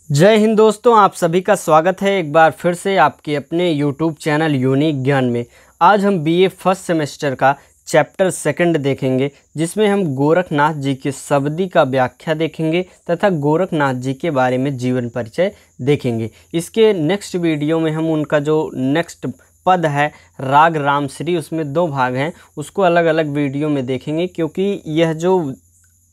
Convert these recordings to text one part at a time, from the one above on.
जय हिंद दोस्तों, आप सभी का स्वागत है एक बार फिर से आपके अपने YouTube चैनल यूनिक ज्ञान में। आज हम बीए फर्स्ट सेमेस्टर का चैप्टर सेकंड देखेंगे, जिसमें हम गोरखनाथ जी के शब्दी का व्याख्या देखेंगे तथा गोरखनाथ जी के बारे में जीवन परिचय देखेंगे। इसके नेक्स्ट वीडियो में हम उनका जो नेक्स्ट पद है राग रामश्री, उसमें 2 भाग हैं, उसको अलग अलग वीडियो में देखेंगे, क्योंकि यह जो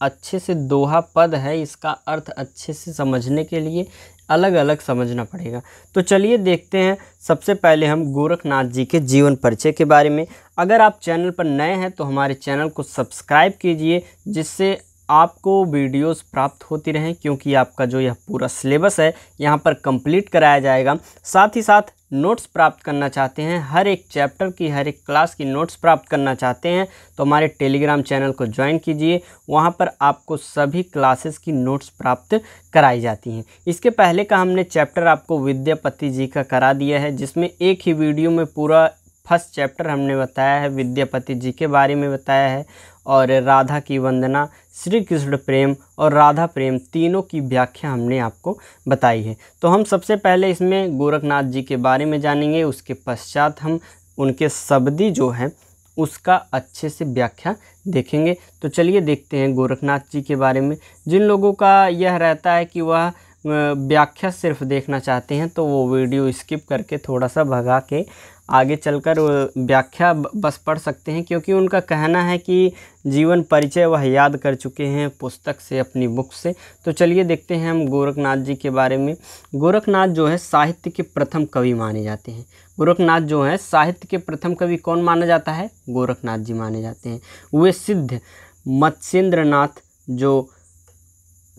अच्छे से दोहा पद है इसका अर्थ अच्छे से समझने के लिए अलग अलग समझना पड़ेगा। तो चलिए देखते हैं। सबसे पहले हम गोरखनाथ जी के जीवन परिचय के बारे में। अगर आप चैनल पर नए हैं तो हमारे चैनल को सब्सक्राइब कीजिए, जिससे आपको वीडियोस प्राप्त होती रहें, क्योंकि आपका जो यह पूरा सिलेबस है यहाँ पर कंप्लीट कराया जाएगा। साथ ही साथ नोट्स प्राप्त करना चाहते हैं, हर एक चैप्टर की हर एक क्लास की नोट्स प्राप्त करना चाहते हैं तो हमारे टेलीग्राम चैनल को ज्वाइन कीजिए। वहाँ पर आपको सभी क्लासेस की नोट्स प्राप्त कराई जाती हैं। इसके पहले का हमने चैप्टर आपको विद्यापति जी का करा दिया है, जिसमें एक ही वीडियो में पूरा फर्स्ट चैप्टर हमने बताया है, विद्यापति जी के बारे में बताया है, और राधा की वंदना, श्री कृष्ण प्रेम और राधा प्रेम तीनों की व्याख्या हमने आपको बताई है। तो हम सबसे पहले इसमें गोरखनाथ जी के बारे में जानेंगे, उसके पश्चात हम उनके शब्दी जो है उसका अच्छे से व्याख्या देखेंगे। तो चलिए देखते हैं गोरखनाथ जी के बारे में। जिन लोगों का यह रहता है कि वह व्याख्या सिर्फ देखना चाहते हैं तो वो वीडियो स्किप करके थोड़ा सा भगा के आगे चलकर व्याख्या बस पढ़ सकते हैं, क्योंकि उनका कहना है कि जीवन परिचय वह याद कर चुके हैं पुस्तक से, अपनी बुक से। तो चलिए देखते हैं हम गोरखनाथ जी के बारे में। गोरखनाथ जो है साहित्य के प्रथम कवि माने जाते हैं। गोरखनाथ जो है साहित्य के प्रथम कवि कौन माना जाता है? गोरखनाथ जी माने जाते हैं। वे सिद्ध मत्स्येंद्रनाथ जो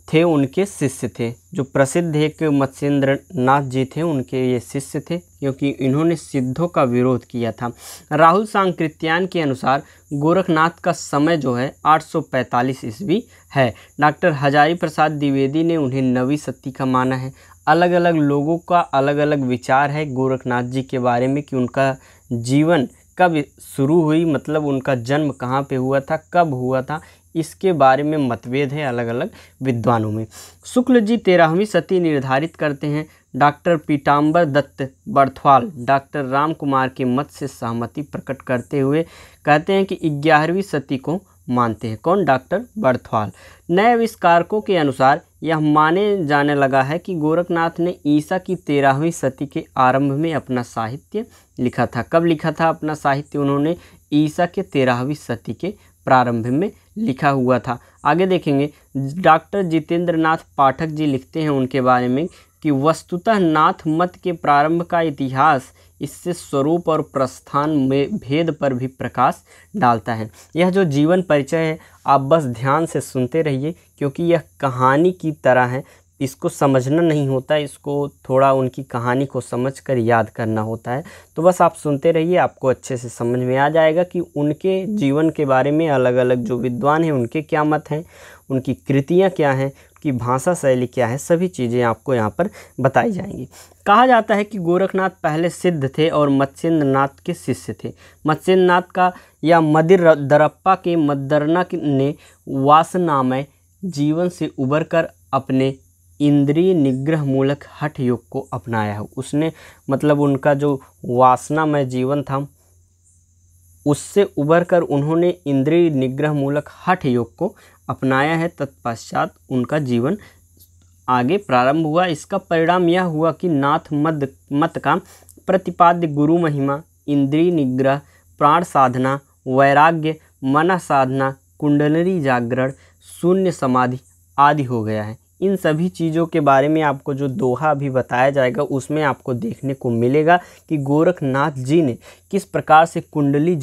थे उनके शिष्य थे। जो प्रसिद्ध एक मत्स्येंद्रनाथ जी थे उनके ये शिष्य थे, क्योंकि इन्होंने सिद्धों का विरोध किया था। राहुल सांकृत्यायन के अनुसार गोरखनाथ का समय जो है 845 ईस्वी है। डॉक्टर हजारी प्रसाद द्विवेदी ने उन्हें 9वीं शती का माना है। अलग अलग लोगों का अलग अलग विचार है गोरखनाथ जी के बारे में कि उनका जीवन कब शुरू हुई, मतलब उनका जन्म कहाँ पे हुआ था, कब हुआ था, इसके बारे में मतभेद है अलग अलग विद्वानों में। शुक्ल जी 13वीं शती निर्धारित करते हैं। डॉक्टर पीताम्बर दत्त बर्थवाल डॉक्टर राम कुमार के मत से सहमति प्रकट करते हुए कहते हैं कि 11वीं शती को मानते हैं। कौन? डॉक्टर बर्थवाल। नए आविष्कारकों के अनुसार यह माने जाने लगा है कि गोरखनाथ ने ईसा की 13वीं शती के आरंभ में अपना साहित्य लिखा था। कब लिखा था अपना साहित्य उन्होंने? ईसा के 13वीं शती के प्रारंभ में लिखा हुआ था। आगे देखेंगे। डॉक्टर जितेंद्र नाथ पाठक जी लिखते हैं उनके बारे में कि वस्तुतः नाथ मत के प्रारंभ का इतिहास इससे स्वरूप और प्रस्थान में भेद पर भी प्रकाश डालता है। यह जो जीवन परिचय है आप बस ध्यान से सुनते रहिए, क्योंकि यह कहानी की तरह है, इसको समझना नहीं होता, इसको थोड़ा उनकी कहानी को समझकर याद करना होता है। तो बस आप सुनते रहिए, आपको अच्छे से समझ में आ जाएगा कि उनके जीवन के बारे में अलग अलग जो विद्वान हैं उनके क्या मत हैं, उनकी कृतियाँ क्या हैं, उनकी भाषा शैली क्या है, सभी चीज़ें आपको यहाँ पर बताई जाएंगी। कहा जाता है कि गोरखनाथ पहले सिद्ध थे और मत्स्येंद्रनाथ के शिष्य थे। मत्स्येंद्रनाथ का या मदिर दरप्पा के मद्दरना ने वासनामय जीवन से उबर कर अपने इंद्रिय निग्रह मूलक हठ योग को अपनाया है। उसने मतलब उनका जो वासनामय जीवन था उससे उबर कर उन्होंने इंद्रिय निग्रह मूलक हठ योग को अपनाया है। तत्पश्चात उनका जीवन आगे प्रारंभ हुआ। इसका परिणाम यह हुआ कि नाथ मत का प्रतिपाद्य गुरु महिमा, इंद्रिय निग्रह, प्राण साधना, वैराग्य, मन साधना, कुंडली जागरण, शून्य समाधि आदि हो गया है। इन सभी चीज़ों के बारे में आपको जो दोहा अभी बताया जाएगा उसमें आपको देखने को मिलेगा कि गोरखनाथ जी ने किस प्रकार से कुंडलिनी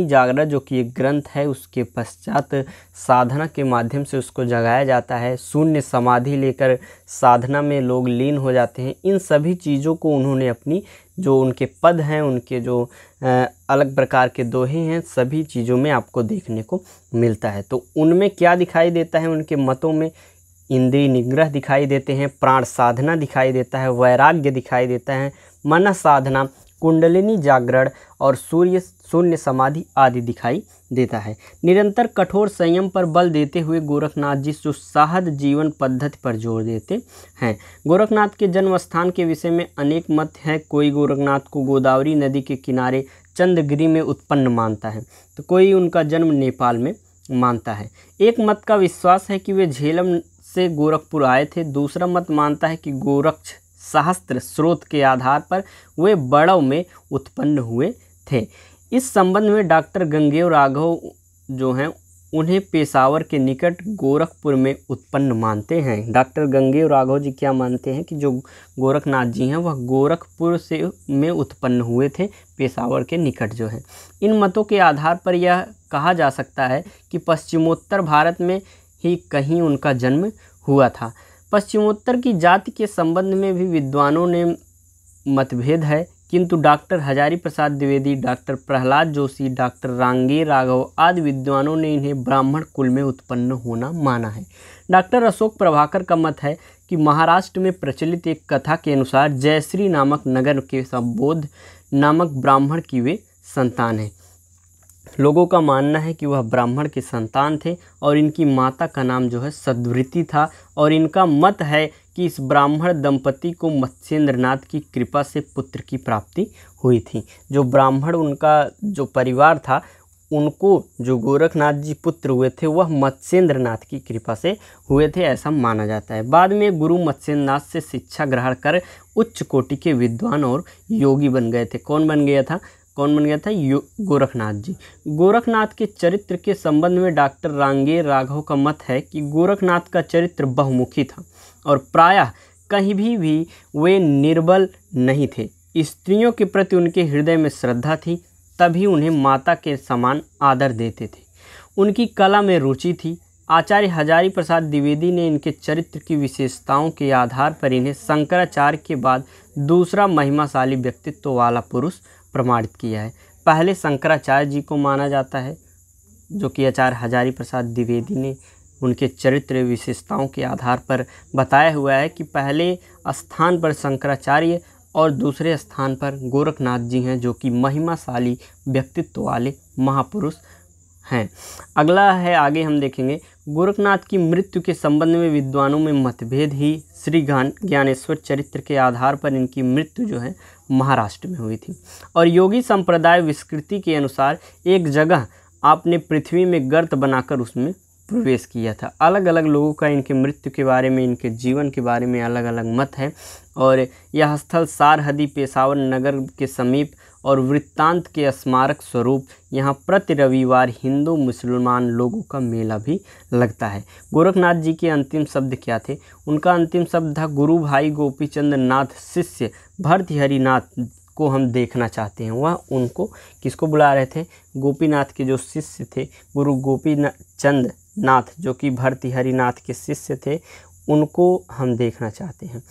जागरण जो कि एक ग्रंथ है उसके पश्चात साधना के माध्यम से उसको जगाया जाता है। शून्य समाधि लेकर साधना में लोग लीन हो जाते हैं। इन सभी चीज़ों को उन्होंने अपनी जो उनके पद हैं, उनके जो अलग प्रकार के दोहे हैं, सभी चीज़ों में आपको देखने को मिलता है। तो उनमें क्या दिखाई देता है? उनके मतों में इंद्रिय निग्रह दिखाई देते हैं, प्राण साधना दिखाई देता है, वैराग्य दिखाई देता है, मन साधना, कुंडलिनी जागरण और शून्य समाधि आदि दिखाई देता है। निरंतर कठोर संयम पर बल देते हुए गोरखनाथ जी सुसाहद जीवन पद्धति पर जोर देते हैं। गोरखनाथ के जन्म स्थान के विषय में अनेक मत हैं। कोई गोरखनाथ को गोदावरी नदी के किनारे चंद्रगिरी में उत्पन्न मानता है, तो कोई उनका जन्म नेपाल में मानता है। एक मत का विश्वास है कि वे झेलम से गोरखपुर आए थे। दूसरा मत मानता है कि गोरक्ष सहस्त्र स्रोत के आधार पर वे बड़ौ में उत्पन्न हुए थे। इस संबंध में डॉक्टर गंगेव राघव जो हैं उन्हें पेशावर के निकट गोरखपुर में उत्पन्न मानते हैं। डॉक्टर गंगेव राघव जी क्या मानते हैं कि जो गोरखनाथ जी हैं वह गोरखपुर से में उत्पन्न हुए थे, पेशावर के निकट जो है। इन मतों के आधार पर यह कहा जा सकता है कि पश्चिमोत्तर भारत में ही कहीं उनका जन्म हुआ था। पश्चिमोत्तर की जाति के संबंध में भी विद्वानों ने मतभेद है, किंतु doctor Hazari Prasad Dwivedi, doctor Prahlad Joshi, doctor रांगे राघव आदि विद्वानों ने इन्हें ब्राह्मण कुल में उत्पन्न होना माना है। डॉक्टर अशोक प्रभाकर का मत है कि महाराष्ट्र में प्रचलित एक कथा के अनुसार जयश्री नामक नगर के संबोध नामक ब्राह्मण की वे संतान हैं। लोगों का मानना है कि वह ब्राह्मण के संतान थे और इनकी माता का नाम जो है सद्वृति था, और इनका मत है कि इस ब्राह्मण दंपति को मत्स्येंद्रनाथ की कृपा से पुत्र की प्राप्ति हुई थी। जो ब्राह्मण उनका जो परिवार था उनको जो गोरखनाथ जी पुत्र हुए थे वह मत्स्येंद्रनाथ की कृपा से हुए थे, ऐसा माना जाता है। बाद में गुरु मत्स्येंद्रनाथ से शिक्षा ग्रहण कर उच्च कोटि के विद्वान और योगी बन गए थे। कौन बन गया था? गोरखनाथ जी। गोरखनाथ के चरित्र के संबंध में डॉक्टर रांगे राघव का मत है कि गोरखनाथ का चरित्र बहुमुखी था और प्रायः कहीं भी वे निर्बल नहीं थे। स्त्रियों के प्रति उनके हृदय में श्रद्धा थी, तभी उन्हें माता के समान आदर देते थे। उनकी कला में रुचि थी। आचार्य हजारी प्रसाद द्विवेदी ने इनके चरित्र की विशेषताओं के आधार पर इन्हें शंकराचार्य के बाद दूसरा महिमाशाली व्यक्तित्व वाला पुरुष प्रमाणित किया है। पहले शंकराचार्य जी को माना जाता है, जो कि आचार्य हजारी प्रसाद द्विवेदी ने उनके चरित्र विशेषताओं के आधार पर बताया हुआ है कि पहले स्थान पर शंकराचार्य और दूसरे स्थान पर गोरखनाथ जी हैं, जो कि महिमाशाली व्यक्तित्व वाले महापुरुष हैं। अगला है, आगे हम देखेंगे गोरखनाथ की मृत्यु के संबंध में विद्वानों में मतभेद ही श्री ज्ञानेश्वर चरित्र के आधार पर इनकी मृत्यु जो है महाराष्ट्र में हुई थी। और योगी संप्रदाय विस्कृति के अनुसार एक जगह आपने पृथ्वी में गर्त बनाकर उसमें प्रवेश किया था। अलग अलग लोगों का इनके मृत्यु के बारे में, इनके जीवन के बारे में अलग अलग मत है। और यह स्थल सारहदी पेशावर नगर के समीप और वृत्तांत के स्मारक स्वरूप यहाँ प्रति रविवार हिंदू मुसलमान लोगों का मेला भी लगता है। गोरखनाथ जी के अंतिम शब्द क्या थे? उनका अंतिम शब्द था, गुरु भाई गोपीचंद नाथ शिष्य भर्तृहरि नाथ को हम देखना चाहते हैं। वह उनको किसको बुला रहे थे? गोपीनाथ के जो शिष्य थे, गुरु गोपीचंद नाथ, जो कि भर्तृहरि नाथ के शिष्य थे, उनको हम देखना चाहते हैं।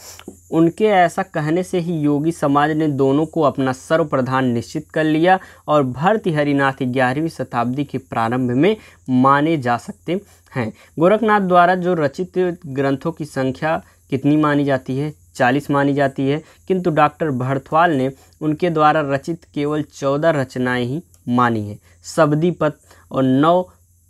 उनके ऐसा कहने से ही योगी समाज ने दोनों को अपना सर्वप्रधान निश्चित कर लिया और भर्तृहरि नाथ 11वीं शताब्दी के प्रारंभ में माने जा सकते हैं। गोरखनाथ द्वारा जो रचित ग्रंथों की संख्या कितनी मानी जाती है? 40 मानी जाती है, किंतु डॉक्टर भरथवाल ने उनके द्वारा रचित केवल 14 रचनाएं ही मानी है। शबदीपद और 9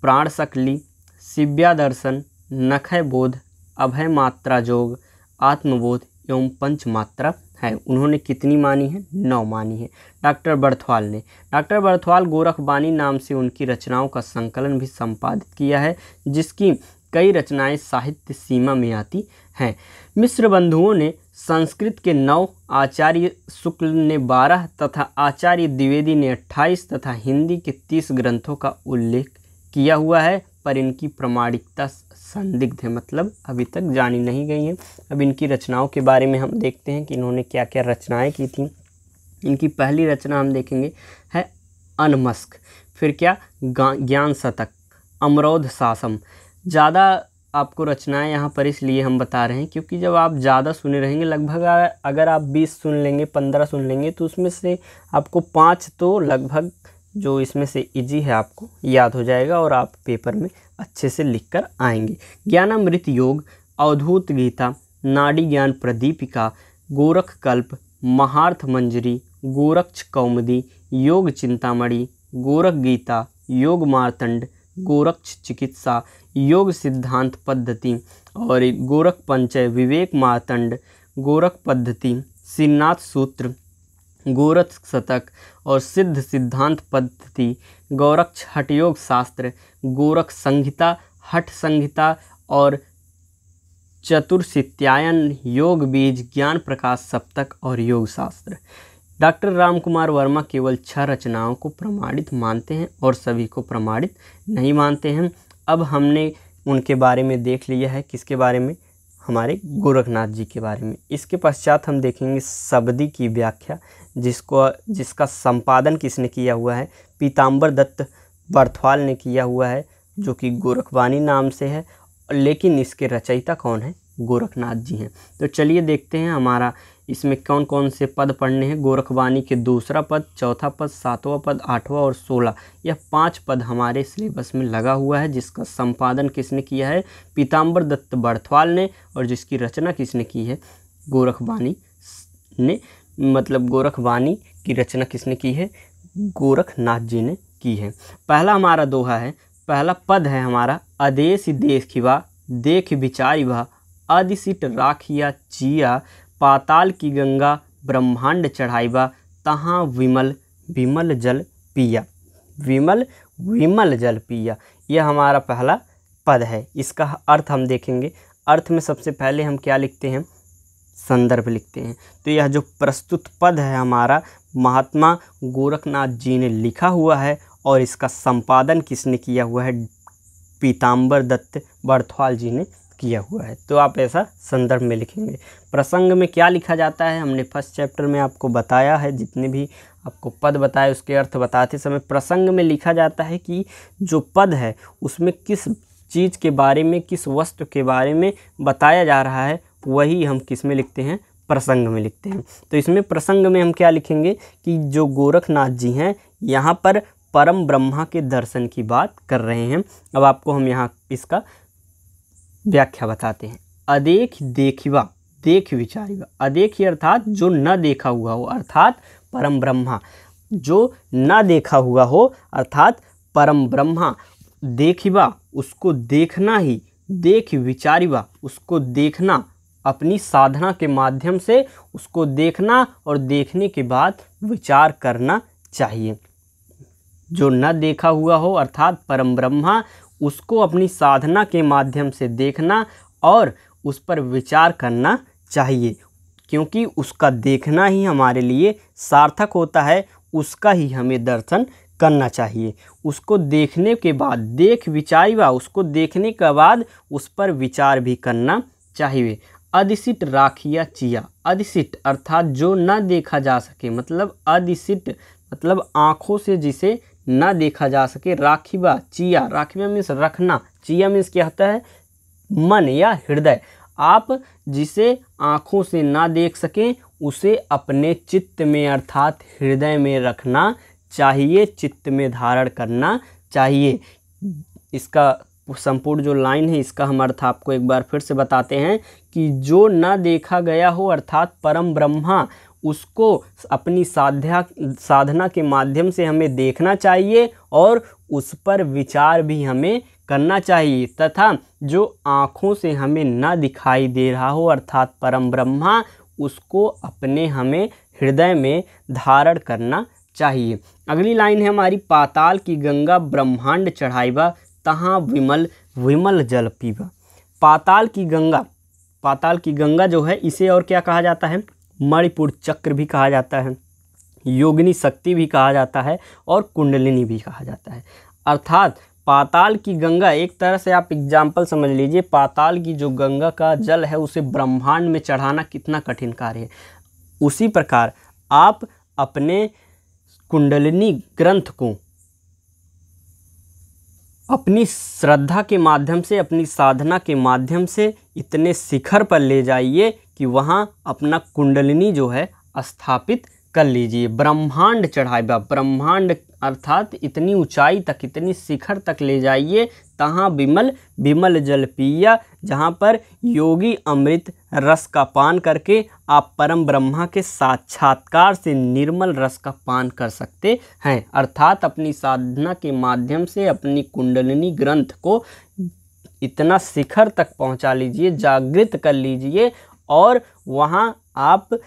प्राणशकली, शिव्या दर्शन, नखय बोध, अभय मात्रा जोग, आत्मबोध एवं पंचमात्रा है। उन्होंने कितनी मानी है? 9 मानी है डॉक्टर बर्थवाल ने। डॉक्टर बर्थवाल गोरखबानी नाम से उनकी रचनाओं का संकलन भी संपादित किया है, जिसकी कई रचनाएं साहित्य सीमा में आती हैं। मिश्र बंधुओं ने संस्कृत के 9, आचार्य शुक्ल ने 12 तथा आचार्य द्विवेदी ने 28 तथा हिंदी के 30 ग्रंथों का उल्लेख किया हुआ है, पर इनकी प्रामाणिकता संदिग्ध है, मतलब अभी तक जानी नहीं गई है। अब इनकी रचनाओं के बारे में हम देखते हैं कि इन्होंने क्या क्या रचनाएं की थी। इनकी पहली रचना हम देखेंगे है अनमस्क, फिर क्या ज्ञान शतक, अमरोध शासम। ज़्यादा आपको रचनाएं यहाँ पर इसलिए हम बता रहे हैं क्योंकि जब आप ज़्यादा सुने रहेंगे, लगभग अगर आप 20 सुन लेंगे, 15 सुन लेंगे, तो उसमें से आपको 5 तो लगभग जो इसमें से इजी है आपको याद हो जाएगा और आप पेपर में अच्छे से लिखकर आएंगे। ज्ञानामृत योग, अवधूत गीता, नाड़ी ज्ञान प्रदीपिका, गोरख कल्प, महार्थ मंजरी, गोरक्ष कौमुदी, योग चिंतामणि, गोरख गीता, योग मार्तंड, गोरक्ष चिकित्सा, योग सिद्धांत पद्धति और गोरख पंचय, विवेक मार्तंड, गोरख पद्धति, श्रीनाथ सूत्र, गोरख शतक और सिद्ध सिद्धांत पद्धति, गोरक्ष हठ योग शास्त्र, गोरख संहिता, हठ संहिता और चतुर्सित्यायन, योग बीज, ज्ञान प्रकाश सप्तक और योग शास्त्र। डॉक्टर रामकुमार वर्मा केवल 6 रचनाओं को प्रमाणित मानते हैं और सभी को प्रमाणित नहीं मानते हैं। अब हमने उनके बारे में देख लिया है, किसके बारे में, हमारे गोरखनाथ जी के बारे में। इसके पश्चात हम देखेंगे शबदी की व्याख्या, जिसका संपादन किसने किया हुआ है, पीताम्बर दत्त बर्थवाल ने किया हुआ है, जो कि गोरखवाणी नाम से है, लेकिन इसके रचयिता कौन है, गोरखनाथ जी हैं। तो चलिए देखते हैं हमारा इसमें कौन कौन से पद पढ़ने हैं। गोरखवाणी के 2रा पद, 4था पद, 7वां पद, 8वां और 16, यह 5 पद हमारे सिलेबस में लगा हुआ है, जिसका संपादन किसने किया है, पीताम्बर दत्त बर्थवाल ने, और जिसकी रचना किसने की है, गोरखवाणी ने, मतलब गोरखवाणी की रचना किसने की है, गोरखनाथ जी ने की है। पहला हमारा दोहा है, पहला पद है हमारा, आदेश देखिबा देख विचारिबा, अदिसिट राखिया चिया, पाताल की गंगा ब्रह्मांड चढ़ाइबा, तहाँ विमल विमल जल पिया, विमल विमल जल पिया। यह हमारा पहला पद है। इसका अर्थ हम देखेंगे। अर्थ में सबसे पहले हम क्या लिखते हैं, संदर्भ लिखते हैं। तो यह जो प्रस्तुत पद है हमारा महात्मा गोरखनाथ जी ने लिखा हुआ है, और इसका संपादन किसने किया हुआ है, पीताम्बर दत्त बर्थवाल जी ने किया हुआ है। तो आप ऐसा संदर्भ में लिखेंगे। प्रसंग में क्या लिखा जाता है, हमने फर्स्ट चैप्टर में आपको बताया है, जितने भी आपको पद बताए उसके अर्थ बताते समय प्रसंग में लिखा जाता है कि जो पद है उसमें किस चीज़ के बारे में, किस वस्तु के बारे में बताया जा रहा है, वही हम किस में लिखते हैं, प्रसंग में लिखते हैं। तो इसमें प्रसंग में हम क्या लिखेंगे कि जो गोरखनाथ जी हैं यहाँ पर परम ब्रह्मा के दर्शन की बात कर रहे हैं। अब आपको हम यहाँ इसका व्याख्या बताते हैं। अदेख देखिबा देख विचारिबा, अदेख अर्थात जो न देखा हुआ हो, अर्थात परम ब्रह्मा, जो न देखा हुआ हो अर्थात परम ब्रह्मा, देखिबा उसको देखना ही, देख विचारिबा उसको देखना, अपनी साधना के माध्यम से उसको देखना और देखने के बाद विचार करना चाहिए। जो न देखा हुआ हो अर्थात परम ब्रह्मा, उसको अपनी साधना के माध्यम से देखना और उस पर विचार करना चाहिए, क्योंकि उसका देखना ही हमारे लिए सार्थक होता है, उसका ही हमें दर्शन करना चाहिए। उसको देखने के बाद, देख विचारिबा उसको देखने के बाद उस पर विचार भी करना चाहिए। अदिसिट राखिया चिया, अदिसिट अर्थात जो न देखा जा सके, मतलब अदिसिट मतलब आँखों से जिसे न देखा जा सके, राखिबा चिया, राखिबा मीन्स रखना, चिया मीन्स क्या होता है, मन या हृदय। आप जिसे आँखों से ना देख सकें उसे अपने चित्त में अर्थात हृदय में रखना चाहिए, चित्त में धारण करना चाहिए। इसका संपूर्ण जो लाइन है इसका हम अर्थ आपको एक बार फिर से बताते हैं कि जो न देखा गया हो अर्थात परम ब्रह्मा, उसको अपनी साधना के माध्यम से हमें देखना चाहिए और उस पर विचार भी हमें करना चाहिए, तथा जो आँखों से हमें न दिखाई दे रहा हो अर्थात परम ब्रह्मा, उसको अपने हमें हृदय में धारण करना चाहिए। अगली लाइन है हमारी, पाताल की गंगा ब्रह्मांड चढ़ाइबा, तहाँ विमल विमल जल पीबा। पाताल की गंगा, पाताल की गंगा जो है इसे और क्या कहा जाता है, मणिपुर चक्र भी कहा जाता है, योगिनी शक्ति भी कहा जाता है और कुंडलिनी भी कहा जाता है। अर्थात पाताल की गंगा, एक तरह से आप एग्जाम्पल समझ लीजिए, पाताल की जो गंगा का जल है उसे ब्रह्मांड में चढ़ाना कितना कठिन कार्य है। उसी प्रकार आप अपने कुंडलिनी ग्रंथ को अपनी श्रद्धा के माध्यम से, अपनी साधना के माध्यम से इतने शिखर पर ले जाइए कि वहाँ अपना कुंडलिनी जो है स्थापित कर लीजिए। ब्रह्मांड चढ़ाइबा, ब्रह्मांड अर्थात इतनी ऊंचाई तक, इतनी शिखर तक ले जाइए, तहाँ विमल विमल जल पिया, जहाँ पर योगी अमृत रस का पान करके आप परम ब्रह्मा के साक्षात्कार से निर्मल रस का पान कर सकते हैं। अर्थात अपनी साधना के माध्यम से अपनी कुंडलिनी ग्रंथ को इतना शिखर तक पहुंचा लीजिए, जागृत कर लीजिए, और वहां आप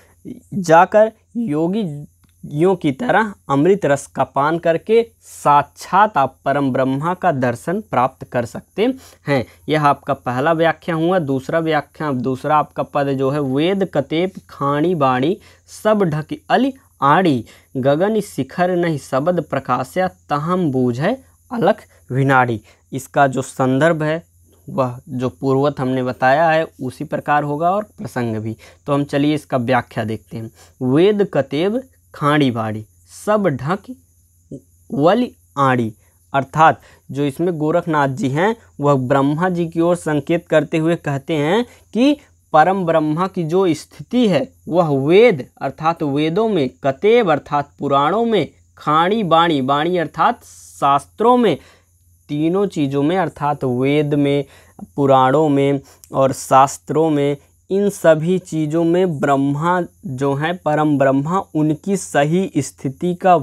जाकर योगियों की तरह अमृत रस का पान करके साक्षात आप परम ब्रह्मा का दर्शन प्राप्त कर सकते हैं। यह आपका पहला व्याख्या हुआ। दूसरा आपका पद जो है, वेद कतेप खाणी बाणी सब ढकी अली आड़ी, गगन शिखर नहीं शबद प्रकाश्या तहम बूझै अलख विनाड़ी। इसका जो संदर्भ है वह जो पूर्वत हमने बताया है उसी प्रकार होगा और प्रसंग भी। तो हम चलिए इसका व्याख्या देखते हैं। वेद कतेब खाड़ी बाड़ी सब ढक वल आड़ी, अर्थात जो इसमें गोरखनाथ जी हैं वह ब्रह्मा जी की ओर संकेत करते हुए कहते हैं कि परम ब्रह्मा की जो स्थिति है वह वेद अर्थात वेदों में, कतेब अर्थात पुराणों में, खाड़ी बाणी, बाणी अर्थात शास्त्रों में, तीनों चीज़ों में अर्थात वेद में, पुराणों में और शास्त्रों में, इन सभी चीज़ों में ब्रह्मा जो है परम ब्रह्मा, उनकी सही स्थिति का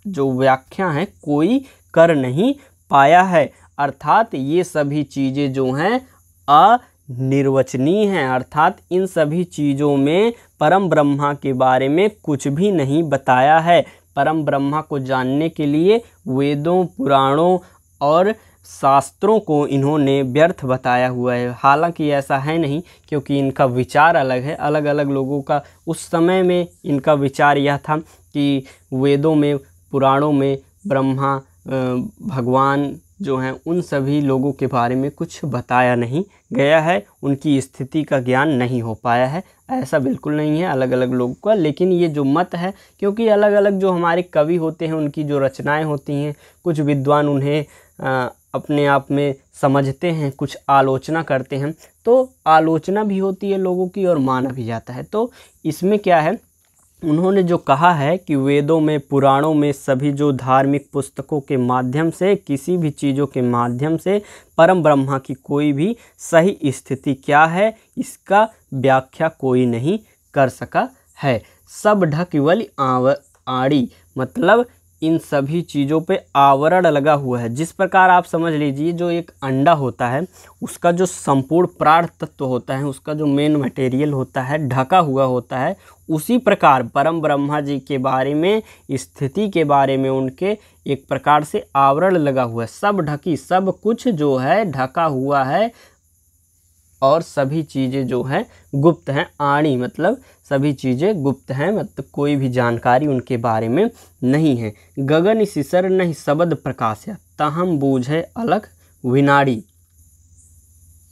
जो व्याख्या है कोई कर नहीं पाया है। अर्थात ये सभी चीज़ें जो हैं अनिर्वचनीय हैं, अर्थात इन सभी चीज़ों में परम ब्रह्मा के बारे में कुछ भी नहीं बताया है। परम ब्रह्मा को जानने के लिए वेदों, पुराणों और शास्त्रों को इन्होंने व्यर्थ बताया हुआ है। हालांकि ऐसा है नहीं, क्योंकि इनका विचार अलग है। अलग अलग लोगों का उस समय में इनका विचार यह था कि वेदों में, पुराणों में ब्रह्मा भगवान जो हैं उन सभी लोगों के बारे में कुछ बताया नहीं गया है, उनकी स्थिति का ज्ञान नहीं हो पाया है। ऐसा बिल्कुल नहीं है अलग अलग लोगों का, लेकिन ये जो मत है, क्योंकि अलग अलग जो हमारे कवि होते हैं उनकी जो रचनाएं होती हैं, कुछ विद्वान उन्हें अपने आप में समझते हैं, कुछ आलोचना करते हैं, तो आलोचना भी होती है लोगों की और माना भी जाता है। तो इसमें क्या है, उन्होंने जो कहा है कि वेदों में, पुराणों में, सभी जो धार्मिक पुस्तकों के माध्यम से, किसी भी चीज़ों के माध्यम से परम ब्रह्मा की कोई भी सही स्थिति क्या है इसका व्याख्या कोई नहीं कर सका है। सब ढकवल आड़ी, मतलब इन सभी चीज़ों पे आवरण लगा हुआ है। जिस प्रकार आप समझ लीजिए जो एक अंडा होता है उसका जो संपूर्ण प्राण तत्व होता है, उसका जो मेन मटेरियल होता है ढका हुआ होता है, उसी प्रकार परम ब्रह्मा जी के बारे में, स्थिति के बारे में उनके एक प्रकार से आवरण लगा हुआ है। सब ढकी, सब कुछ जो है ढका हुआ है और सभी चीज़ें जो हैं गुप्त हैं। आणी मतलब सभी चीज़ें गुप्त हैं, मतलब कोई भी जानकारी उनके बारे में नहीं है। गगन शिसर नहीं शबद प्रकाश्या तहम बूझे अलख विनाड़ी,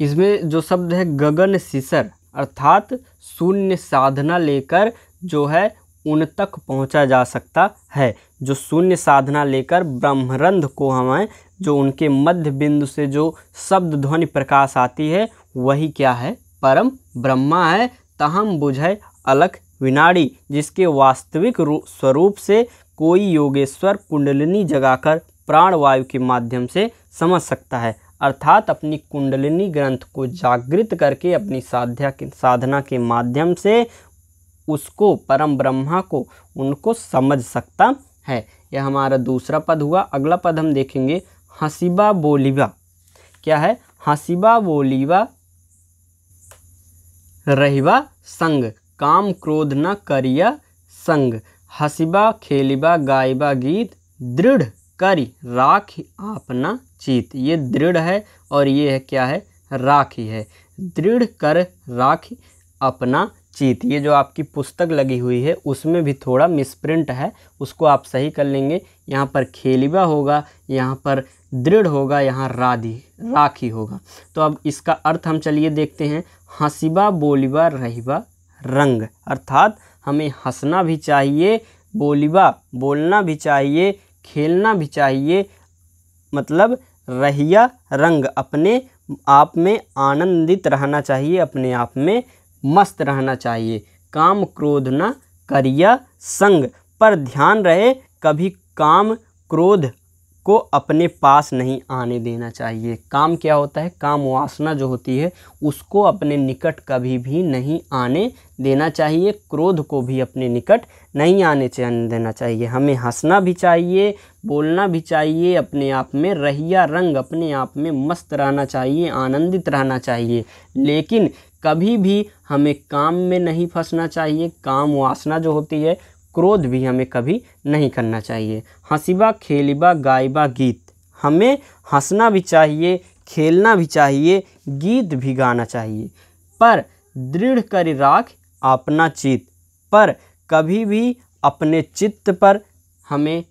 इसमें जो शब्द है गगन शिसर अर्थात शून्य साधना लेकर जो है उन तक पहुंचा जा सकता है। जो शून्य साधना लेकर ब्रह्मरंध्र को हमें जो उनके मध्य बिंदु से जो शब्द ध्वनि प्रकाश आती है वही क्या है, परम ब्रह्मा है। तहम बुझै अलख विनाड़ी, जिसके वास्तविक स्वरूप से कोई योगेश्वर कुंडलिनी जगाकर प्राणवायु के माध्यम से समझ सकता है। अर्थात अपनी कुंडलिनी ग्रंथ को जागृत करके अपनी साधना के माध्यम से उसको, परम ब्रह्मा को, उनको समझ सकता है। यह हमारा दूसरा पद हुआ। अगला पद हम देखेंगे, हसीबा बोलीबा। क्या है, हसीबा बोलीबा रहिबा संग, काम क्रोध न करिया संग, हसीबा खेलिबा गायबा गीत, दृढ़ करी राख आपना चीत। ये दृढ़ है और ये है क्या है, राखी है। दृढ़ कर राखी अपना चीत, ये जो आपकी पुस्तक लगी हुई है उसमें भी थोड़ा मिसप्रिंट है, उसको आप सही कर लेंगे। यहाँ पर खेलिबा होगा, यहाँ पर दृढ़ होगा, यहाँ राखी होगा। तो अब इसका अर्थ हम चलिए देखते हैं। हसीबा बोलिबा रहिबा रंग, अर्थात हमें हंसना भी चाहिए, बोलिबा बोलना भी चाहिए, खेलना भी चाहिए, मतलब रहिया रंग, अपने आप में आनंदित रहना चाहिए, अपने आप में मस्त रहना चाहिए। काम क्रोध न करिया संग, पर ध्यान रहे कभी काम क्रोध को अपने पास नहीं आने देना चाहिए। काम क्या होता है? काम वासना जो होती है उसको अपने निकट कभी भी नहीं आने देना चाहिए। क्रोध को भी अपने निकट नहीं आने देना चाहिए। हमें हंसना भी चाहिए, बोलना भी चाहिए, अपने आप में रहिया रंग, अपने आप में मस्त रहना चाहिए, आनंदित रहना चाहिए। लेकिन कभी भी हमें काम में नहीं फंसना चाहिए। काम वासना जो होती है, क्रोध भी हमें कभी नहीं करना चाहिए। हंसिबा खेलिबा गाइबा गीत, हमें हंसना भी चाहिए, खेलना भी चाहिए, गीत भी गाना चाहिए। पर दृढ़ कर राख अपना चित्त, पर कभी भी अपने चित्त पर हमें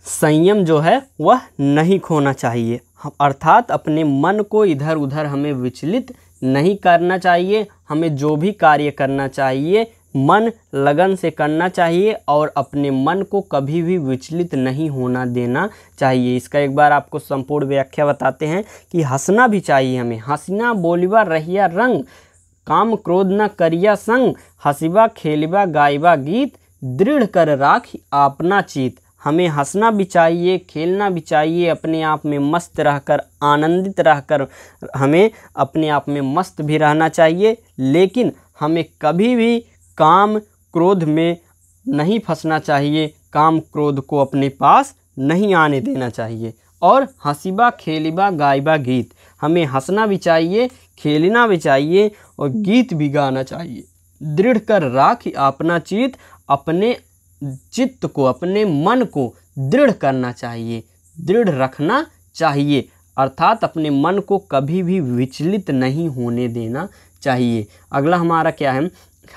संयम जो है वह नहीं खोना चाहिए। अर्थात अपने मन को इधर उधर हमें विचलित नहीं करना चाहिए। हमें जो भी कार्य करना चाहिए मन लगन से करना चाहिए और अपने मन को कभी भी विचलित नहीं होना देना चाहिए। इसका एक बार आपको संपूर्ण व्याख्या बताते हैं कि हंसना भी चाहिए हमें। हंसना बोलिबा रहिया रंग, काम क्रोध न करिया संग, हंसिबा खेलिबा गाइबा गीत, दृढ़ कर राख अपना चित्त। हमें हंसना भी चाहिए, खेलना भी चाहिए, अपने आप में मस्त रहकर, आनंदित रहकर हमें अपने आप में मस्त भी रहना चाहिए। लेकिन हमें कभी भी काम क्रोध में नहीं फंसना चाहिए, काम क्रोध को अपने पास नहीं आने देना चाहिए। और हंसिबा खेलिबा गाइबा गीत, हमें हंसना भी चाहिए, खेलना भी चाहिए और गीत भी गाना चाहिए। दृढ़ कर राख अपना चित्त, अपने चित्त को, अपने मन को दृढ़ करना चाहिए, दृढ़ रखना चाहिए। अर्थात अपने मन को कभी भी विचलित नहीं होने देना चाहिए। अगला हमारा क्या है?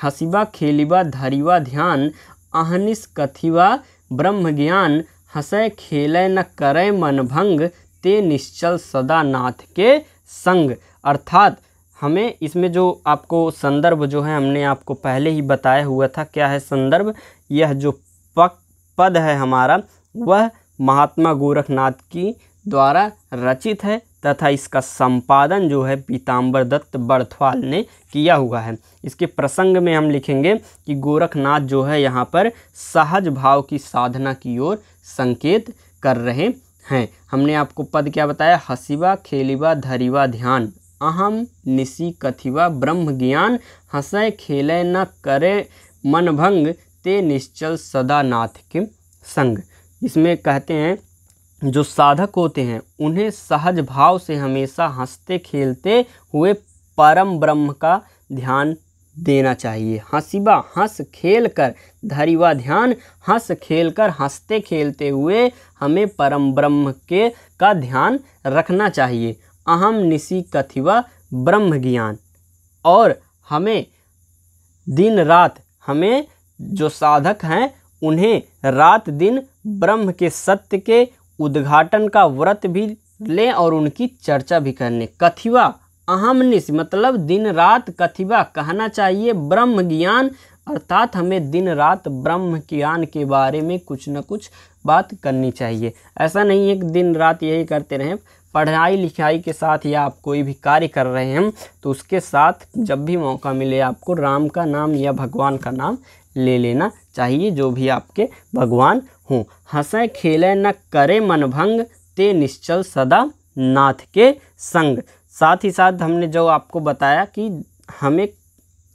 हंसिबा खेलिबा धरिबा ध्यान, अहनिस कथिबा ब्रह्म ज्ञान, हंसै खेलै न करे मन भंग, ते निश्चल सदा नाथ के संग। अर्थात हमें इसमें जो आपको संदर्भ जो है हमने आपको पहले ही बताया हुआ था। क्या है संदर्भ? यह जो पद है हमारा वह महात्मा गोरखनाथ की द्वारा रचित है तथा इसका संपादन जो है पीताम्बर दत्त बड़थवाल ने किया हुआ है। इसके प्रसंग में हम लिखेंगे कि गोरखनाथ जो है यहाँ पर सहज भाव की साधना की ओर संकेत कर रहे हैं। हमने आपको पद क्या बताया? हंसिबा खेलिबा धरिबा ध्यान, अहम निसी कथिबा ब्रह्म ज्ञान, हंसै खेलै न करे मन भंग, ते निश्चल सदा नाथ के संग। इसमें कहते हैं जो साधक होते हैं उन्हें सहज भाव से हमेशा हंसते खेलते हुए परम ब्रह्म का ध्यान देना चाहिए। हंसिबा हंस खेल कर, धरिबा ध्यान, हंस खेल कर हंसते खेलते हुए हमें परम ब्रह्म के का ध्यान रखना चाहिए। अहम निसी कथिबा ब्रह्म ज्ञान, और हमें दिन रात, हमें जो साधक हैं उन्हें रात दिन ब्रह्म के सत्य के उद्घाटन का व्रत भी लें और उनकी चर्चा भी करने। कथिबा अहमनिश मतलब दिन रात, कथिबा कहना चाहिए ब्रह्म ज्ञान, अर्थात हमें दिन रात ब्रह्म ज्ञान के बारे में कुछ न कुछ बात करनी चाहिए। ऐसा नहीं है कि दिन रात यही करते रहें। पढ़ाई लिखाई के साथ या आप कोई भी कार्य कर रहे हैं तो उसके साथ जब भी मौका मिले आपको राम का नाम या भगवान का नाम ले लेना चाहिए, जो भी आपके भगवान हों। हंसै खेलै न करे मन भंग, ते निश्चल सदा नाथ के संग। साथ ही साथ हमने जो आपको बताया कि हमें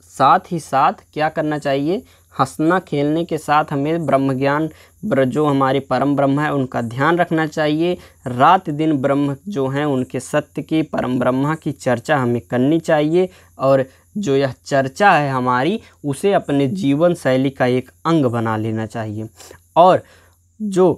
साथ ही साथ क्या करना चाहिए, हंसना खेलने के साथ हमें ब्रह्म ज्ञान जो हमारे परम ब्रह्म है उनका ध्यान रखना चाहिए। रात दिन ब्रह्म जो हैं उनके सत्य की, परम ब्रह्मा की चर्चा हमें करनी चाहिए और जो यह चर्चा है हमारी उसे अपने जीवन शैली का एक अंग बना लेना चाहिए। और जो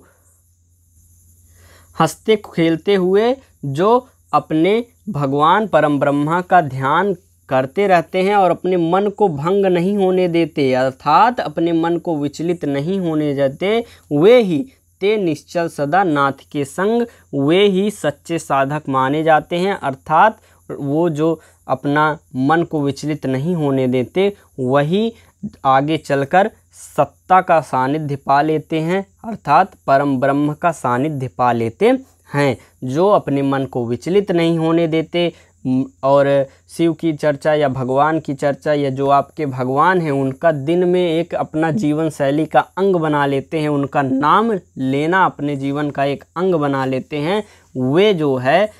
हंसते खेलते हुए जो अपने भगवान परम ब्रह्मा का ध्यान करते रहते हैं और अपने मन को भंग नहीं होने देते, अर्थात अपने मन को विचलित नहीं होने देते, वे ही ते निश्चल सदा नाथ के संग, वे ही सच्चे साधक माने जाते हैं। अर्थात वो जो अपना मन को विचलित नहीं होने देते वही आगे चलकर सत्ता का सानिध्य पा लेते हैं, अर्थात परम ब्रह्म का सानिध्य पा लेते हैं। जो अपने मन को विचलित नहीं होने देते और शिव की चर्चा या भगवान की चर्चा या जो आपके भगवान हैं उनका दिन में एक अपना जीवन शैली का अंग बना लेते हैं, उनका नाम लेना अपने जीवन का एक अंग बना लेते हैं, वे जो है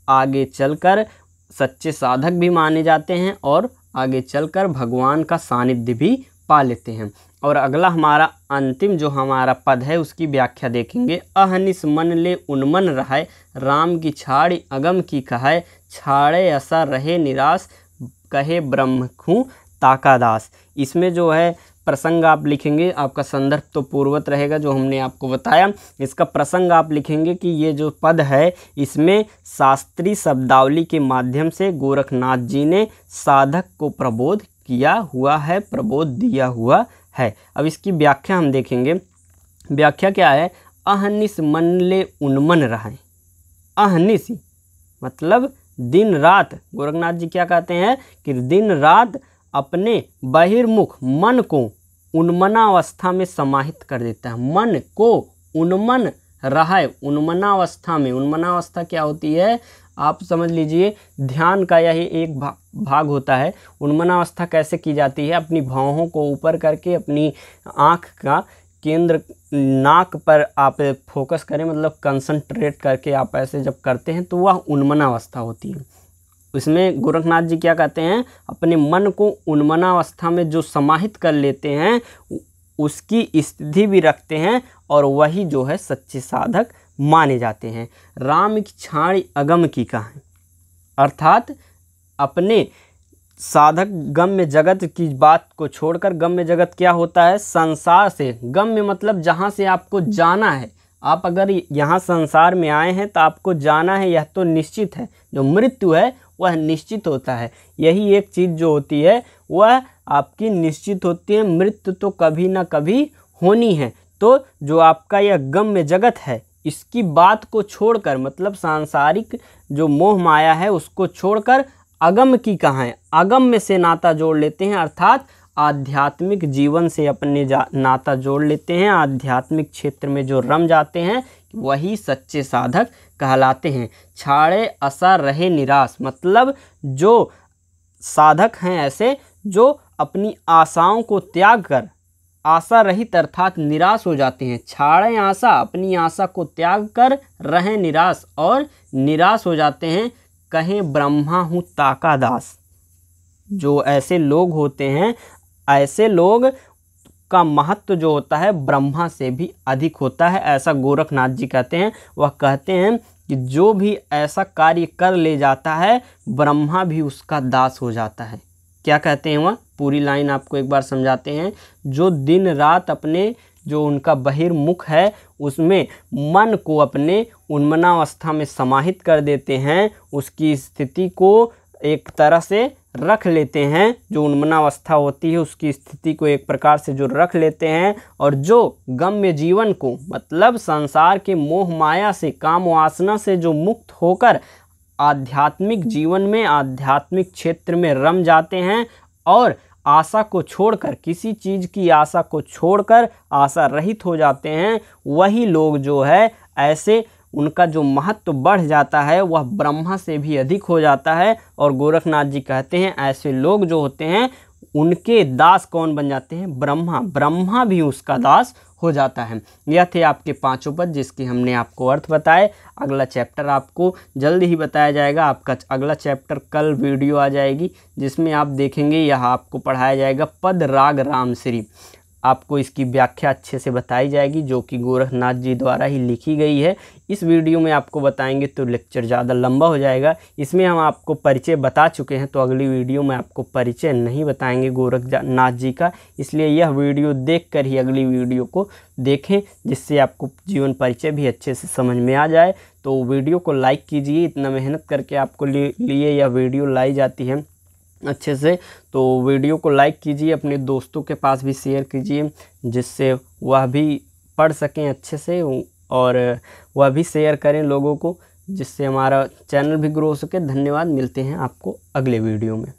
आगे चलकर सच्चे साधक भी माने जाते हैं और आगे चलकर भगवान का सानिध्य भी पा लेते हैं। और अगला हमारा अंतिम जो हमारा पद है उसकी व्याख्या देखेंगे। अहनिस मन ले उन्मन रहे, राम की छाड़ी अगम की कहे, छाड़े ऐसा रहे निराश, कहे ब्रह्मखू ताकादास। इसमें जो है प्रसंग आप लिखेंगे, आपका संदर्भ तो पूर्वत रहेगा जो हमने आपको बताया। इसका प्रसंग आप लिखेंगे कि ये जो पद है इसमें शास्त्रीय शब्दावली के माध्यम से गोरखनाथ जी ने साधक को प्रबोध किया हुआ है, प्रबोध दिया हुआ है। अब इसकी व्याख्या हम देखेंगे। व्याख्या क्या है? अहनिस मन ले उन्मन रहे। अहनिस मतलब दिन रात, गोरखनाथ जी क्या कहते हैं कि दिन रात अपने बहिर्मुख मन को उन्मनावस्था में समाहित कर देता है। मन को उन्मन रहा है, उन्मनावस्था में। उन्मनावस्था क्या होती है आप समझ लीजिए, ध्यान का यही एक भाग होता है। उन्मनावस्था कैसे की जाती है? अपनी भौहों को ऊपर करके अपनी आँख का केंद्र नाक पर आप फोकस करें, मतलब कंसंट्रेट करके आप ऐसे जब करते हैं तो वह उन्मनावस्था होती है। इसमें गोरखनाथ जी क्या कहते हैं? अपने मन को उन्मनावस्था में जो समाहित कर लेते हैं उसकी स्थिति भी रखते हैं और वही जो है सच्चे साधक माने जाते हैं। राम की छाड़ी अगम की कहें, अर्थात अपने साधक गम्य जगत की बात को छोड़कर, गम्य जगत क्या होता है? संसार से। गम्य मतलब जहाँ से आपको जाना है। आप अगर यहाँ संसार में आए हैं तो आपको जाना है, यह तो निश्चित है। जो मृत्यु है वह निश्चित होता है। यही एक चीज़ जो होती है वह आपकी निश्चित होती है। मृत्यु तो कभी ना कभी होनी है। तो जो आपका यह गम्य जगत है इसकी बात को छोड़कर, मतलब सांसारिक जो मोह माया है उसको छोड़कर अगम की कहां, अगम में से नाता जोड़ लेते हैं, अर्थात आध्यात्मिक जीवन से अपने नाता जोड़ लेते हैं। आध्यात्मिक क्षेत्र में जो रम जाते हैं वही सच्चे साधक कहलाते हैं। छाड़े असा रहे निराश, मतलब जो साधक हैं ऐसे जो अपनी आशाओं को त्याग कर आशा रहित अर्थात निराश हो जाते हैं। छाड़े आशा, अपनी आशा को त्याग कर रहें निराश और निराश हो जाते हैं। कहें ब्रह्मा हूँ ताकादास। जो ऐसे लोग होते हैं, ऐसे लोग का महत्व जो होता है ब्रह्मा से भी अधिक होता है, ऐसा गोरखनाथ जी कहते हैं। वह कहते हैं कि जो भी ऐसा कार्य कर ले जाता है ब्रह्मा भी उसका दास हो जाता है। क्या कहते हैं वह? पूरी लाइन आपको एक बार समझाते हैं। जो दिन रात अपने जो उनका बहिर्मुख है उसमें मन को अपने उन्मनावस्था में समाहित कर देते हैं, उसकी स्थिति को एक तरह से रख लेते हैं। जो उन्मनावस्था होती है उसकी स्थिति को एक प्रकार से जो रख लेते हैं और जो गम्य जीवन को, मतलब संसार के मोह माया से, काम वासना से जो मुक्त होकर आध्यात्मिक जीवन में, आध्यात्मिक क्षेत्र में रम जाते हैं और आशा को छोड़कर, किसी चीज़ की आशा को छोड़कर आशा रहित हो जाते हैं, वही लोग जो है ऐसे उनका जो महत्व बढ़ जाता है वह ब्रह्मा से भी अधिक हो जाता है। और गोरखनाथ जी कहते हैं ऐसे लोग जो होते हैं उनके दास कौन बन जाते हैं? ब्रह्मा। ब्रह्मा भी उसका दास हो जाता है। यह थे आपके 5 पद जिसके हमने आपको अर्थ बताए। अगला चैप्टर आपको जल्द ही बताया जाएगा। आपका अगला चैप्टर कल वीडियो आ जाएगी जिसमें आप देखेंगे यह आपको पढ़ाया जाएगा पद राग रामश्री। आपको इसकी व्याख्या अच्छे से बताई जाएगी जो कि गोरखनाथ जी द्वारा ही लिखी गई है। इस वीडियो में आपको बताएंगे तो लेक्चर ज़्यादा लंबा हो जाएगा। इसमें हम आपको परिचय बता चुके हैं तो अगली वीडियो में आपको परिचय नहीं बताएंगे गोरखनाथ जी का। इसलिए यह वीडियो देखकर ही अगली वीडियो को देखें जिससे आपको जीवन परिचय भी अच्छे से समझ में आ जाए। तो वीडियो को लाइक कीजिए, इतना मेहनत करके आपको लिए यह वीडियो लाई जाती है अच्छे से। तो वीडियो को लाइक कीजिए, अपने दोस्तों के पास भी शेयर कीजिए जिससे वह भी पढ़ सकें अच्छे से और वह भी शेयर करें लोगों को जिससे हमारा चैनल भी ग्रो हो सके। धन्यवाद, मिलते हैं आपको अगले वीडियो में।